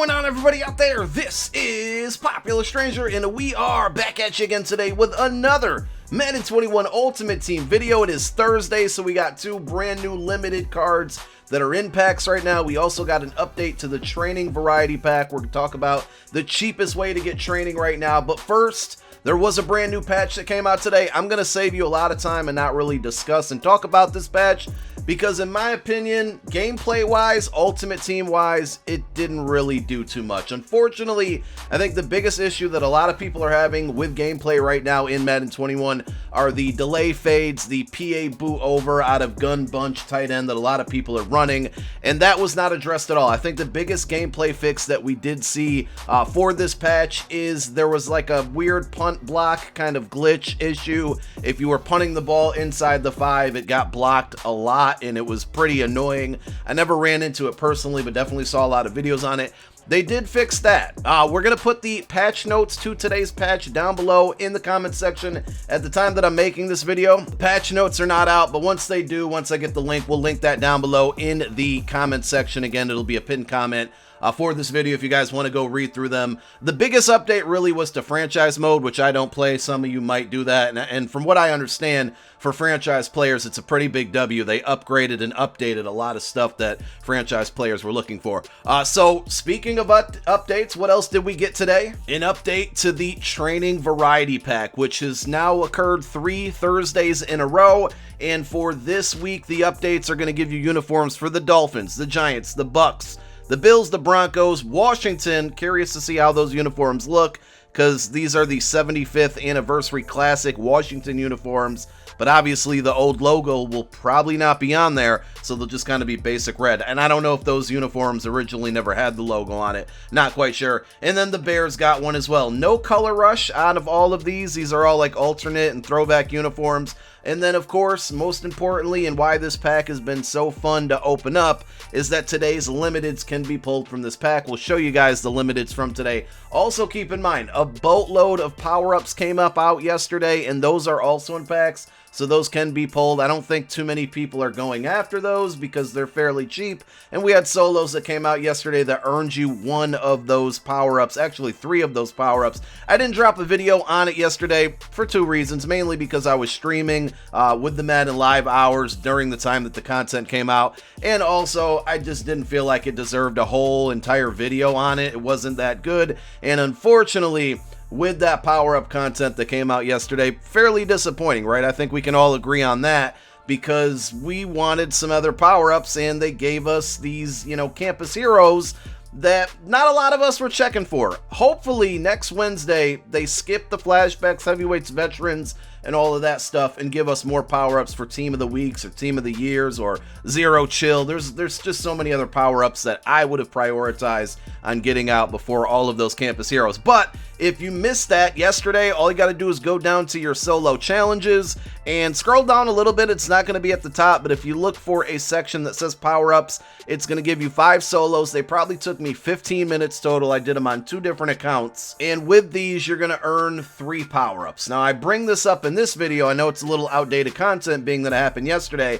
going on, everybody out there? This is Popular Stranger, and we are back at you again today with another Madden 21 Ultimate Team video. It is Thursday, so we got two brand new limited cards that are in packs right now. We also got an update to the training variety pack. We're going to talk about the cheapest way to get training right now. But first, there was a brand new patch that came out today. I'm going to save you a lot of time and not really discuss and talk about this patch because in my opinion, gameplay-wise, Ultimate Team-wise, it didn't really do too much. Unfortunately, I think the biggest issue that a lot of people are having with gameplay right now in Madden 21 are the delay fades, the PA boot over out of gun bunch tight end that a lot of people are running, and that was not addressed at all. I think the biggest gameplay fix that we did see for this patch is there was like a weird punt block kind of glitch issue. If you were punting the ball inside the 5, it got blocked a lot and it was pretty annoying. I never ran into it personally, but definitely saw a lot of videos on it. They did fix that. We're going to put the patch notes to today's patch down below in the comment section. At the time that I'm making this video, patch notes are not out, but once they do, once I get the link, we'll link that down below in the comment section. Again, it'll be a pinned comment for this video if you guys want to go read through them. The biggest update really was to franchise mode, which I don't play. Some of you might do that. And from what I understand, for franchise players, it's a pretty big W. They upgraded and updated a lot of stuff that franchise players were looking for. So speaking of updates, what else did we get today? An update to the training variety pack, which has now occurred 3 Thursdays in a row. And for this week, the updates are going to give you uniforms for the Dolphins, the Giants, the Bucks, the Bills, the Broncos, Washington. Curious to see how those uniforms look because these are the 75th anniversary classic Washington uniforms. But obviously the old logo will probably not be on there, so they'll just kind of be basic red. And I don't know if those uniforms originally never had the logo on it. Not quite sure. And then the Bears got one as well. No color rush out of all of these. These are all like alternate and throwback uniforms. And then, of course, most importantly, and why this pack has been so fun to open up, is that today's limiteds can be pulled from this pack. We'll show you guys the limiteds from today. Also, keep in mind, a boatload of power-ups came out yesterday, and those are also in packs, so those can be pulled. I don't think too many people are going after those because they're fairly cheap, and we had solos that came out yesterday that earned you one of those power-ups, actually 3 of those power-ups. I didn't drop a video on it yesterday for 2 reasons, mainly because I was streaming with the Madden live hours during the time that the content came out, and also I just didn't feel like it deserved a whole entire video on it. It wasn't that good, and unfortunately, with that power-up content that came out yesterday, fairly disappointing, right? I think we can all agree on that because we wanted some other power-ups and they gave us these, campus heroes that not a lot of us were checking for. Hopefully next Wednesday they skip the flashbacks, heavyweights, veterans, and all of that stuff and give us more power-ups for team of the weeks or team of the years or zero chill. There's just so many other power-ups that I would have prioritized on getting out before all of those campus heroes. But if you missed that yesterday, all you got to do is go down to your solo challenges and scroll down a little bit. It's not going to be at the top, but if you look for a section that says power-ups, it's going to give you 5 solos. They probably took me 15 minutes total. I did them on 2 different accounts. And with these, you're going to earn 3 power-ups. Now, I bring this up in this video. I know it's a little outdated content being that it happened yesterday,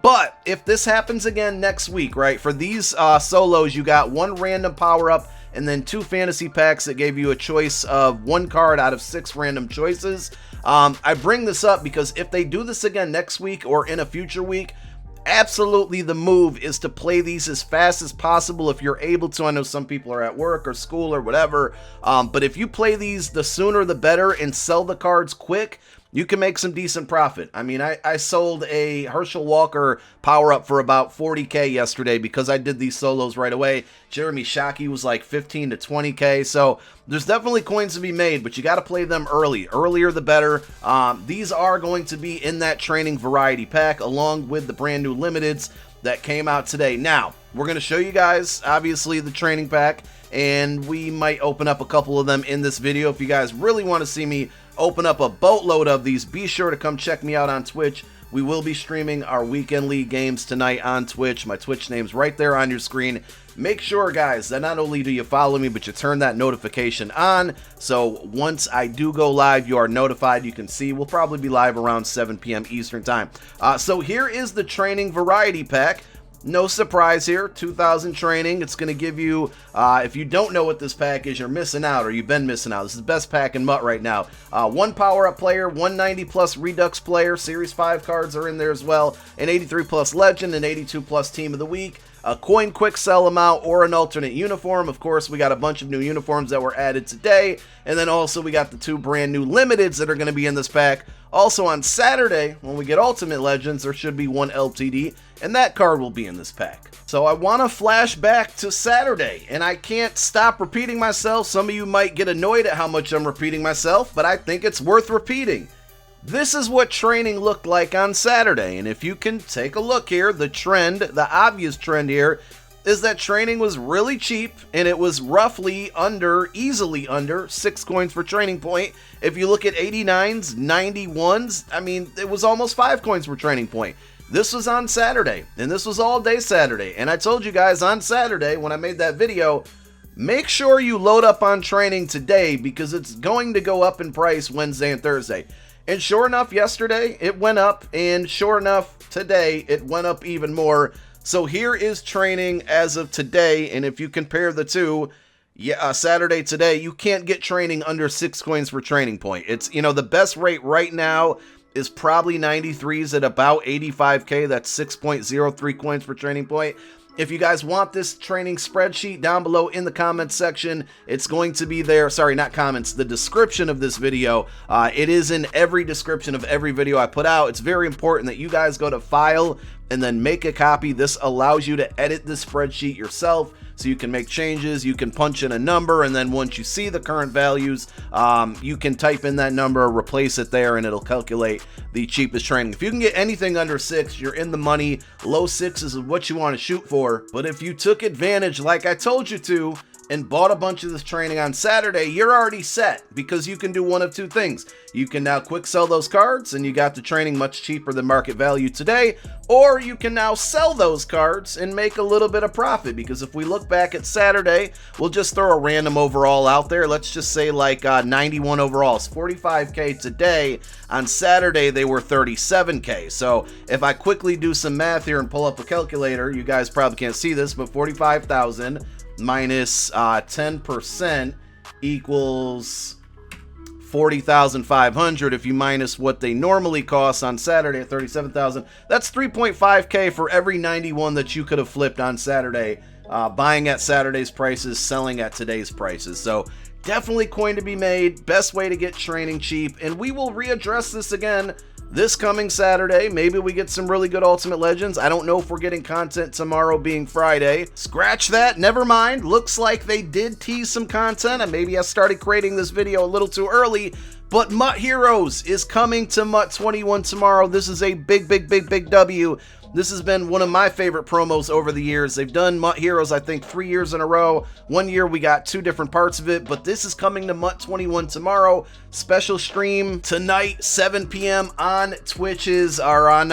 but if this happens again next week, right, for these solos, you got 1 random power-up and then 2 fantasy packs that gave you a choice of 1 card out of 6 random choices. I bring this up because if they do this again next week or in a future week, absolutely the move is to play these as fast as possible if you're able to. I know some people are at work or school or whatever, but if you play these, the sooner the better, and sell the cards quick, you can make some decent profit. I mean, I sold a Herschel Walker power-up for about 40K yesterday because I did these solos right away. Jeremy Shockey was like 15 to 20K, so there's definitely coins to be made, but you got to play them early. Earlier the better. These are going to be in that training variety pack along with the brand new limiteds that came out today. Now, we're going to show you guys, obviously, the training pack, and we might open up a couple of them in this video. If you guys really want to see me open up a boatload of these, be sure to come check me out on Twitch. We will be streaming our weekend league games tonight on Twitch. My Twitch name's right there on your screen. Make sure, guys, that not only do you follow me, but you turn that notification on, so once I do go live, you are notified. You can see we'll probably be live around 7 p.m. Eastern time. So here is the training variety pack. No surprise here, 2,000 training. It's going to give you, if you don't know what this pack is, you're missing out, or you've been missing out. This is the best pack in MUT right now. 1 power-up player, 190 plus Redux player, Series 5 cards are in there as well, an 83 plus Legend, an 82 plus Team of the Week, a coin quick sell amount, or an alternate uniform. Of course, we got a bunch of new uniforms that were added today, and then also we got the 2 brand new limiteds that are going to be in this pack. Also on Saturday, when we get Ultimate Legends, there should be 1 LTD, and that card will be in this pack. So I want to flash back to Saturday, and I can't stop repeating myself. Some of you might get annoyed at how much I'm repeating myself, but I think it's worth repeating. This is what training looked like on Saturday, and if you can take a look here, the trend, the obvious trend here, is that training was really cheap, and it was roughly easily under 6 coins per training point. If you look at 89s, 91s, I mean, it was almost 5 coins per training point. This was on Saturday, and this was all day Saturday, and I told you guys on Saturday when I made that video, make sure you load up on training today because it's going to go up in price Wednesday and Thursday. And sure enough, yesterday it went up, and sure enough, today it went up even more. So here is training as of today, and if you compare the two, Saturday today, you can't get training under 6 coins per training point. It's, you know, the best rate right now is probably 93s at about 85k. That's 6.03 coins per training point. If you guys want this training spreadsheet, down below in the comments section, it's going to be there. Sorry, not comments, the description of this video. It is in every description of every video I put out. It's very important that you guys go to File and then make a copy. This allows you to edit the spreadsheet yourself, so you can make changes, you can punch in a number, and then once you see the current values, you can type in that number, replace it there, and it'll calculate the cheapest training. If you can get anything under 6, you're in the money. Low 6s is what you want to shoot for. But if you took advantage, like I told you to, and bought a bunch of this training on Saturday, you're already set, because you can do one of 2 things. You can now quick sell those cards, and you got the training much cheaper than market value today, or you can now sell those cards and make a little bit of profit, because if we look back at Saturday, we'll just throw a random overall out there. Let's just say like 91 overalls, 45k today. On Saturday, they were 37k. So if I quickly do some math here and pull up a calculator, you guys probably can't see this, but 45,000 minus 10% equals 40,500. If you minus what they normally cost on Saturday at 37,000, that's 3.5k for every 91 that you could have flipped on Saturday, buying at Saturday's prices, selling at today's prices. So definitely coin to be made, best way to get training cheap, and we will readdress this again this coming Saturday. Maybe we get some really good Ultimate Legends. I don't know if we're getting content tomorrow being Friday. Scratch that, never mind. Looks like they did tease some content, and maybe I started creating this video a little too early, but MUT Heroes is coming to MUT 21 tomorrow. This is a big W. This has been one of my favorite promos over the years. They've done MUT Heroes, I think, 3 years in a row. 1 year we got 2 different parts of it, but this is coming to MUT 21 tomorrow. Special stream tonight, 7 p.m. on Twitch's, or on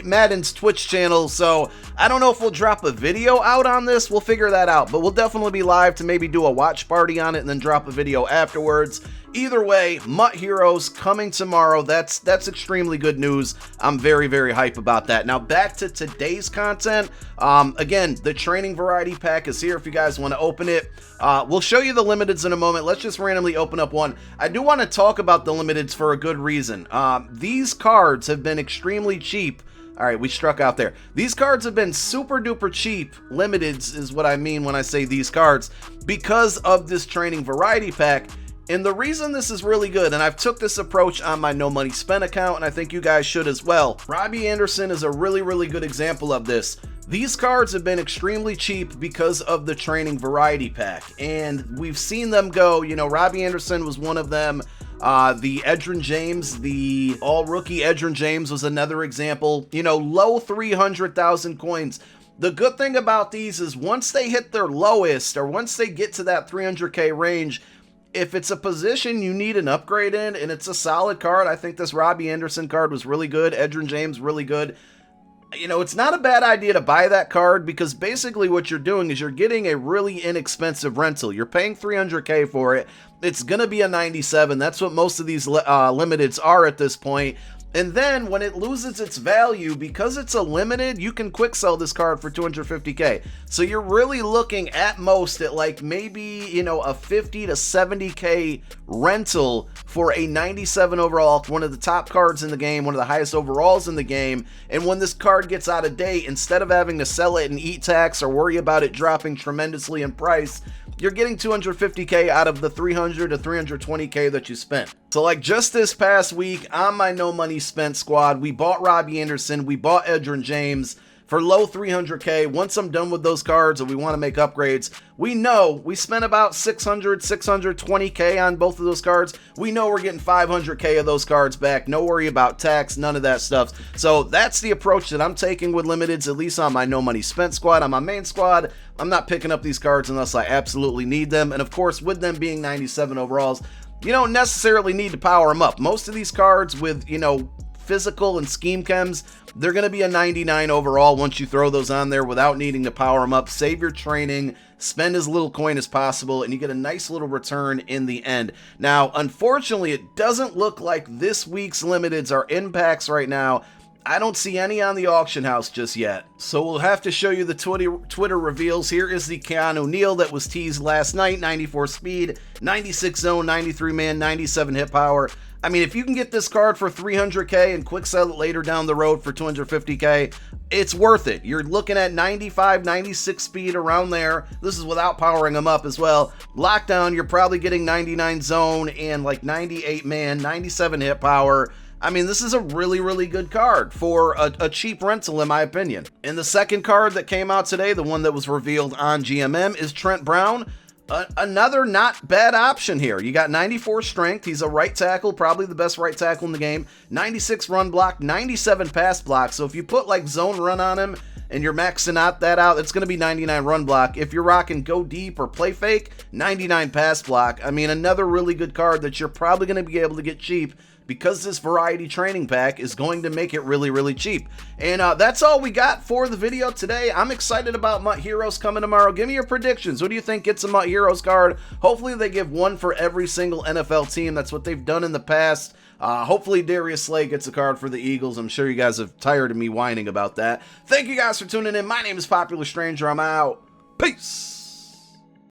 Madden's Twitch channel. So I don't know if we'll drop a video out on this. We'll figure that out, but we'll definitely be live to maybe do a watch party on it and then drop a video afterwards. Either way, MUT Heroes coming tomorrow. That's extremely good news. I'm very hype about that. Now back to today's content. Again, the training variety pack is here if you guys want to open it. We'll show you the limiteds in a moment. Let's just randomly open up one. I do want to talk about the limiteds for a good reason. These cards have been extremely cheap. All right, we struck out there. These cards have been super duper cheap. Limiteds is what I mean when I say these cards, because of this training variety pack. And the reason this is really good, and I've took this approach on my No Money Spent account, and I think you guys should as well. Robbie Anderson is a really good example of this. These cards have been extremely cheap because of the training variety pack, and we've seen them go. You know, Robbie Anderson was one of them. The Edgerrin James, the all-rookie Edgerrin James was another example. You know, low 300,000 coins. The good thing about these is once they hit their lowest, or once they get to that 300k range, if it's a position you need an upgrade in and it's a solid card, I think this Robbie Anderson card was really good. Edgerrin James, really good. You know, it's not a bad idea to buy that card, because basically what you're doing is you're getting a really inexpensive rental. You're paying 300k for it. It's going to be a 97. That's what most of these limiteds are at this point. And then when it loses its value, because it's a limited, you can quick sell this card for 250k. So you're really looking at most at like maybe, you know, a 50 to 70k rental for a 97 overall, one of the top cards in the game, one of the highest overalls in the game. And when this card gets out of date, instead of having to sell it and eat tax or worry about it dropping tremendously in price, you're getting 250k out of the 300 to 320k that you spent. So like just this past week on my no money spent squad, we bought Robbie Anderson, we bought Edgerrin James for low 300k. Once I'm done with those cards and we want to make upgrades, we know we spent about 620k on both of those cards. We know we're getting 500k of those cards back. No worry about tax, none of that stuff. So that's the approach that I'm taking with limiteds, at least on my no money spent squad. On my main squad, I'm not picking up these cards unless I absolutely need them. And of course, with them being 97 overalls, you don't necessarily need to power them up. Most of these cards with, you know, physical and scheme chems, they're going to be a 99 overall once you throw those on there without needing to power them up. Save your training, spend as little coin as possible, and you get a nice little return in the end. Now, unfortunately, it doesn't look like this week's limiteds are in packs right now. I don't see any on the auction house just yet. So we'll have to show you the Twitter reveals. Here is the Keon O'Neal that was teased last night. 94 speed, 96 zone, 93 man, 97 hit power. I mean, if you can get this card for 300k and quick sell it later down the road for 250k, it's worth it. You're looking at 95, 96 speed around there. This is without powering them up as well. Lockdown, you're probably getting 99 zone and like 98 man, 97 hit power. I mean, this is a really, really good card for a cheap rental, in my opinion. And the second card that came out today, the one that was revealed on GMM, is Trent Brown. Another not bad option here. You got 94 strength. He's a right tackle, probably the best right tackle in the game. 96 run block, 97 pass block. So if you put like zone run on him and you're maxing out that out, it's going to be 99 run block. If you're rocking go deep or play fake, 99 pass block. I mean, another really good card that you're probably going to be able to get cheap, because this variety training pack is going to make it really, really cheap. And that's all we got for the video today. I'm excited about MUT Heroes coming tomorrow. Give me your predictions. Who do you think gets a MUT Heroes card? Hopefully they give one for every single NFL team. That's what they've done in the past. Hopefully Darius Slay gets a card for the Eagles. I'm sure you guys are tired of me whining about that. Thank you guys for tuning in. My name is Popular Stranger. I'm out. Peace.